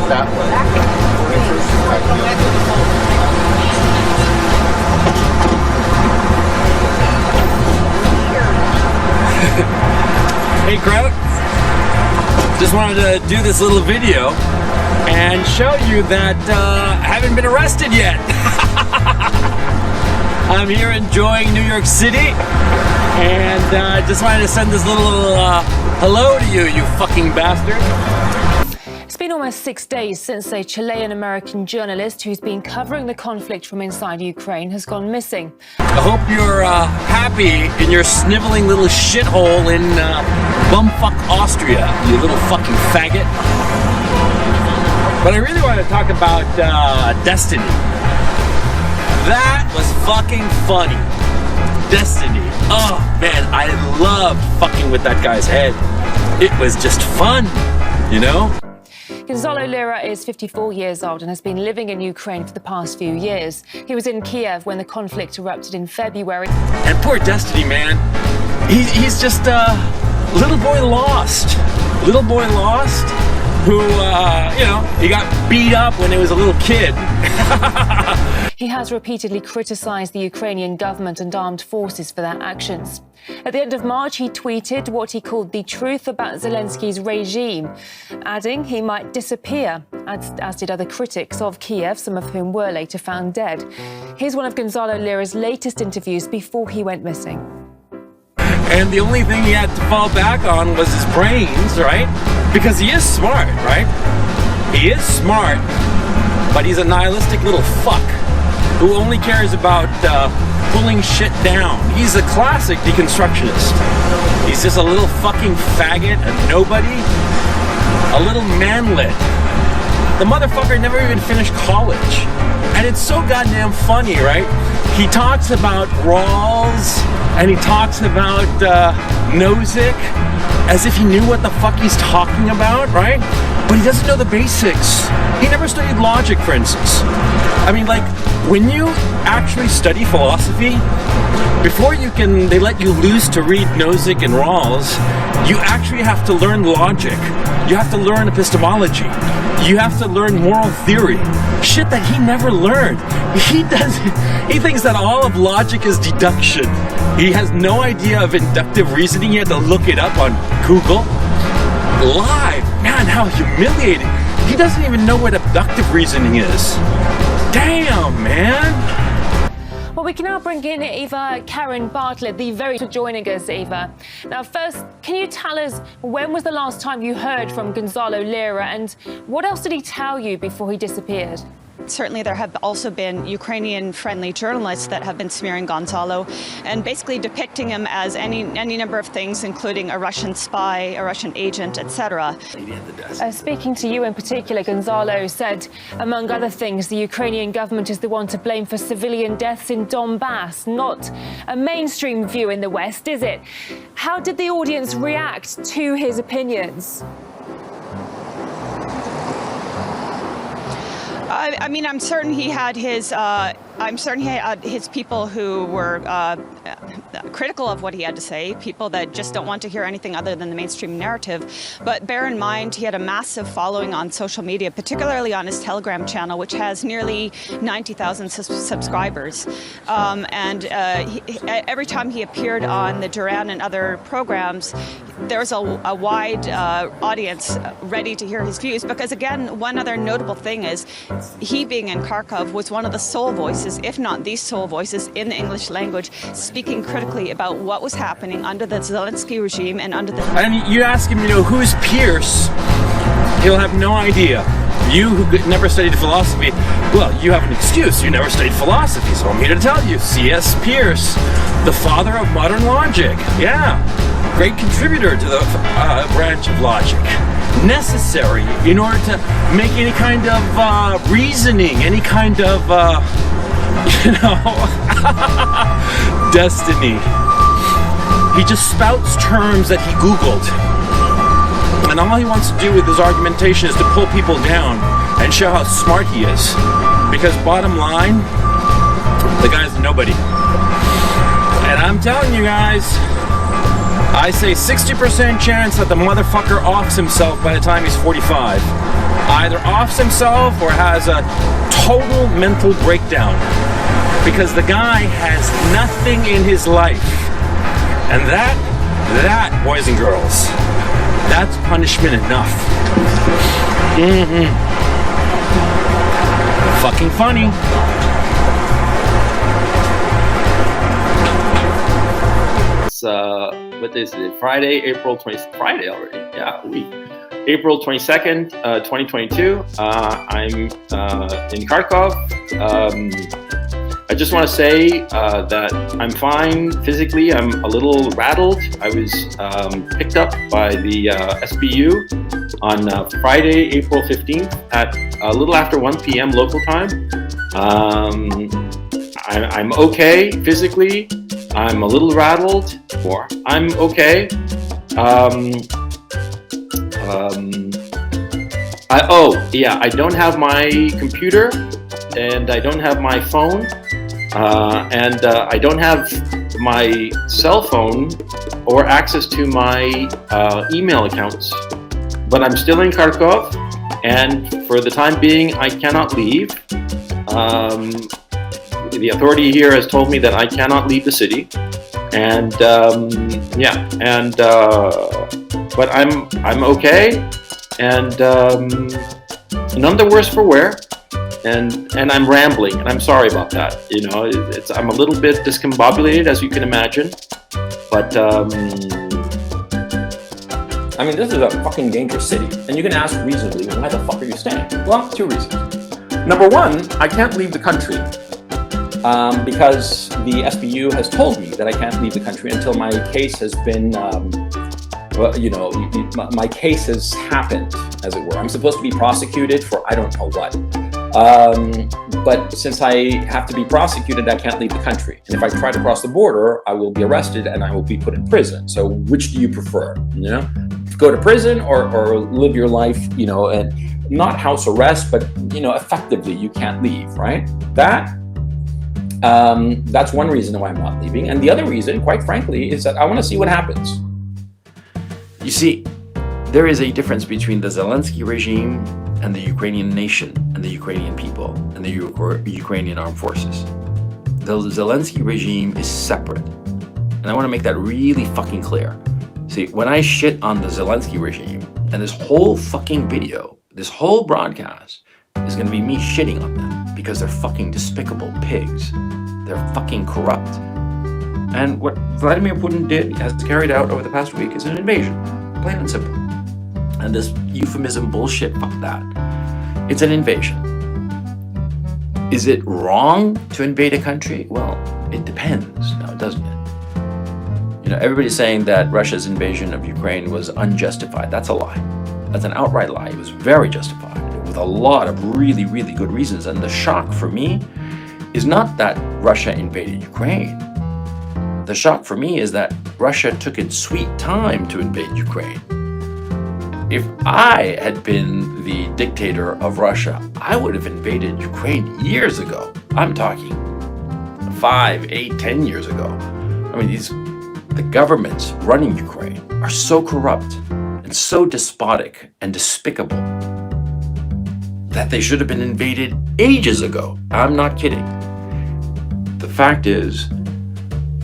that way. Hey Kraut, just wanted to do this little video and show you that I haven't been arrested yet. I'm here enjoying New York City, and I just wanted to send this little hello to you, you fucking bastard. It's been almost 6 days since a Chilean-American journalist who's been covering the conflict from inside Ukraine has gone missing. I hope you're happy in your sniveling little shithole in bumfuck Austria, you little fucking faggot. But I really want to talk about Destiny. That was fucking funny. Destiny. Oh man, I loved fucking with that guy's head. It was just fun, you know? Gonzalo Lira is 54 years old and has been living in Ukraine for the past few years. He was in Kiev when the conflict erupted in February. And poor Destiny, man. He's just little boy lost. Little boy lost who, you know, he got beat up when he was a little kid. He has repeatedly criticized the Ukrainian government and armed forces for their actions. At the end of March, he tweeted what he called the truth about Zelensky's regime, adding he might disappear, as did other critics of Kiev, some of whom were later found dead. Here's one of Gonzalo Lira's latest interviews before he went missing. And the only thing he had to fall back on was his brains, right? Because he is smart, right? He is smart, but he's a nihilistic little fuck who only cares about pulling shit down. He's a classic deconstructionist. He's just a little fucking faggot, a nobody, a little manlet. The motherfucker never even finished college. And it's so goddamn funny, right? He talks about Rawls and he talks about Nozick as if he knew what the fuck he's talking about, right? But he doesn't know the basics. He never studied logic, for instance. I mean, like, when you actually study philosophy, before they let you loose to read Nozick and Rawls, you actually have to learn logic. You have to learn epistemology. You have to learn moral theory. Shit that he never learned. He thinks that all of logic is deduction. He has no idea of inductive reasoning. He had to look it up on Google. Live. Man, how humiliating. He doesn't even know what abductive reasoning is. Damn, man. Well, we can now bring in Eva Karen Bartlett, the very for joining us, Eva. Now, first, can you tell us when was the last time you heard from Gonzalo Lira, and what else did he tell you before he disappeared? Certainly there have also been Ukrainian-friendly journalists that have been smearing Gonzalo and basically depicting him as any number of things, including a Russian spy, a Russian agent, etc. Speaking to you in particular, Gonzalo said, among other things, the Ukrainian government is the one to blame for civilian deaths in Donbass, not a mainstream view in the West, is it? How did the audience react to his opinions? I mean, I'm certain he had his people who were critical of what he had to say, people that just don't want to hear anything other than the mainstream narrative. But bear in mind, he had a massive following on social media, particularly on his Telegram channel, which has nearly 90,000 subscribers. Every time he appeared on the Duran and other programs, there's a wide audience ready to hear his views. Because again, one other notable thing is he, being in Kharkov, was one of the sole voices, if not the sole voices, in the English language, speaking critically about what was happening under the Zelensky regime and under the... And you ask him, you know, who's Pierce? He'll have no idea. You who never studied philosophy, well, you have an excuse. You never studied philosophy, so I'm here to tell you. C.S. Pierce, the father of modern logic. Yeah, great contributor to the branch of logic. Necessary in order to make any kind of reasoning, any kind of, you know, destiny. He just spouts terms that he Googled. And all he wants to do with his argumentation is to pull people down and show how smart he is. Because bottom line, the guy's nobody. And I'm telling you guys, I say 60% chance that the motherfucker offs himself by the time he's 45. Either offs himself or has a total mental breakdown. Because the guy has nothing in his life. And that, boys and girls, that's punishment enough. Fucking funny. It's, what is it? Friday, April 20th. Friday already. Yeah, a week. April 22nd, 2022. I'm in Kharkov. I just want to say that I'm fine physically. I'm a little rattled. I was picked up by the SBU on Friday, April 15th at a little after 1 p.m. local time. I'm okay physically. I'm a little rattled, or I'm okay. I don't have my computer, and I don't have my phone, and I don't have my cell phone or access to my email accounts. But I'm still in Kharkov, and for the time being, I cannot leave. The authority here has told me that I cannot leave the city, and but I'm okay, and none the worse for wear, and I'm rambling, and I'm sorry about that. You know, I'm a little bit discombobulated, as you can imagine, but I mean, this is a fucking dangerous city, and you can ask reasonably, why the fuck are you staying? Well, 2 reasons. Number one, I can't leave the country because the SBU has told me that I can't leave the country until my case has been, my case has happened, as it were. I'm supposed to be prosecuted for I don't know what. But since I have to be prosecuted, I can't leave the country. And if I try to cross the border, I will be arrested and I will be put in prison. So which do you prefer? You know, go to prison or live your life, you know, and not house arrest, but, you know, effectively you can't leave, right? That's one reason why I'm not leaving. And the other reason, quite frankly, is that I want to see what happens. You see, there is a difference between the Zelensky regime and the Ukrainian nation and the Ukrainian people and the Ukrainian armed forces. The Zelensky regime is separate. And I want to make that really fucking clear. See, when I shit on the Zelensky regime, and this whole fucking video, this whole broadcast is going to be me shitting on them because they're fucking despicable pigs. They're fucking corrupt. And what Vladimir Putin has carried out over the past week is an invasion, plain and simple. And this euphemism bullshit, fuck that. It's an invasion. Is it wrong to invade a country? Well, it depends now, doesn't it? You know, everybody's saying that Russia's invasion of Ukraine was unjustified. That's a lie. That's an outright lie. It was very justified with a lot of really, really good reasons. And the shock for me is not that Russia invaded Ukraine. The shock for me is that Russia took its sweet time to invade Ukraine. If I had been the dictator of Russia, I would have invaded Ukraine years ago. I'm talking 5, 8, 10 years ago. I mean, the governments running Ukraine are so corrupt and so despotic and despicable that they should have been invaded ages ago. I'm not kidding. The fact is,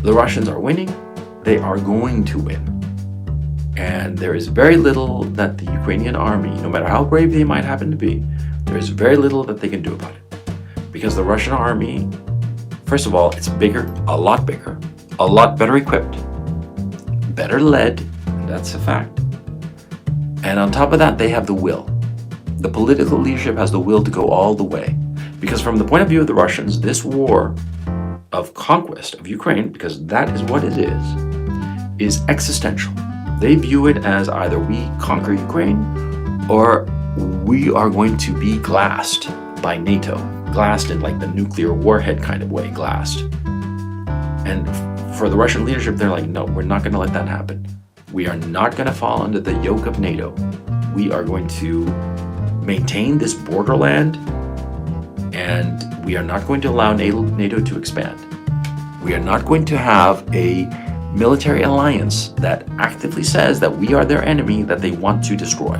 the Russians are winning. They are going to win. And there is very little that the Ukrainian army, no matter how brave they might happen to be, there is very little that they can do about it. Because the Russian army, first of all, it's bigger, a lot better equipped, better led, and that's a fact. And on top of that, they have the will. The political leadership has the will to go all the way. Because from the point of view of the Russians, this war of conquest of Ukraine, because that is what it is existential. They view it as either we conquer Ukraine or we are going to be glassed by NATO. Glassed in like the nuclear warhead kind of way, glassed. And for the Russian leadership, they're like, no, we're not going to let that happen. We are not going to fall under the yoke of NATO. We are going to maintain this borderland, and we are not going to allow NATO to expand. We are not going to have a military alliance that actively says that we are their enemy, that they want to destroy.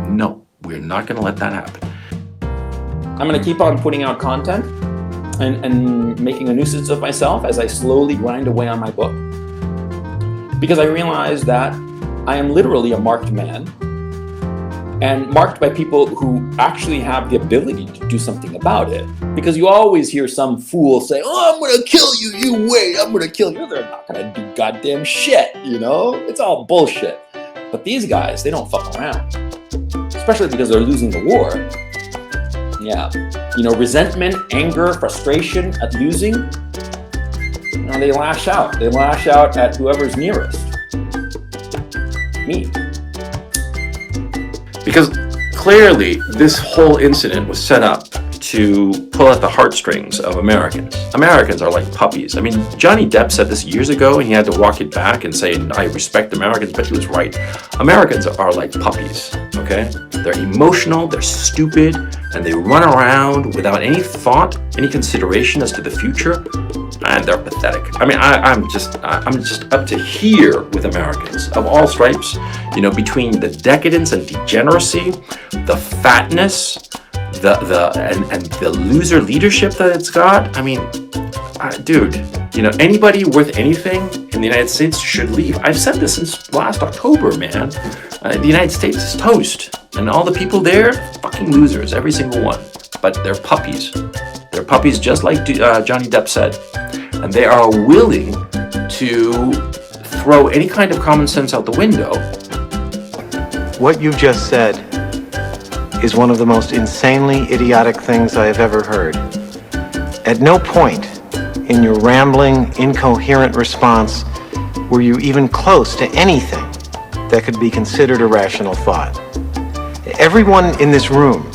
No, we're not going to let that happen. I'm going to keep on putting out content and making a nuisance of myself as I slowly grind away on my book. Because I realize that I am literally a marked man, and marked by people who actually have the ability to do something about it. Because you always hear some fool say, "Oh, I'm gonna kill you, you wait, I'm gonna kill you." They're not gonna do goddamn shit, you know? It's all bullshit. But these guys, they don't fuck around. Especially because they're losing the war. Yeah. You know, resentment, anger, frustration at losing, and they lash out. They lash out at whoever's nearest. Me. Because clearly this whole incident was set up to pull at the heartstrings of Americans. Americans are like puppies. I mean, Johnny Depp said this years ago, and he had to walk it back and say, I respect Americans, but he was right. Americans are like puppies, okay? They're emotional, they're stupid, and they run around without any thought, any consideration as to the future, and they're pathetic. I mean, I'm just up to here with Americans of all stripes, you know, between the decadence and degeneracy, the fatness, and the loser leadership that it's got. I mean, dude, you know, anybody worth anything in the United States should leave. I've said this since last October, man. The United States is toast, and all the people there, fucking losers, every single one. But they're puppies. They're puppies, just like Johnny Depp said, and they are willing to throw any kind of common sense out the window. What you just said is one of the most insanely idiotic things I have ever heard. At no point in your rambling, incoherent response were you even close to anything that could be considered a rational thought. Everyone in this room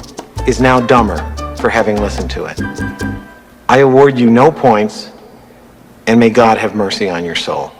is now dumber for having listened to it. I award you no points, and may God have mercy on your soul.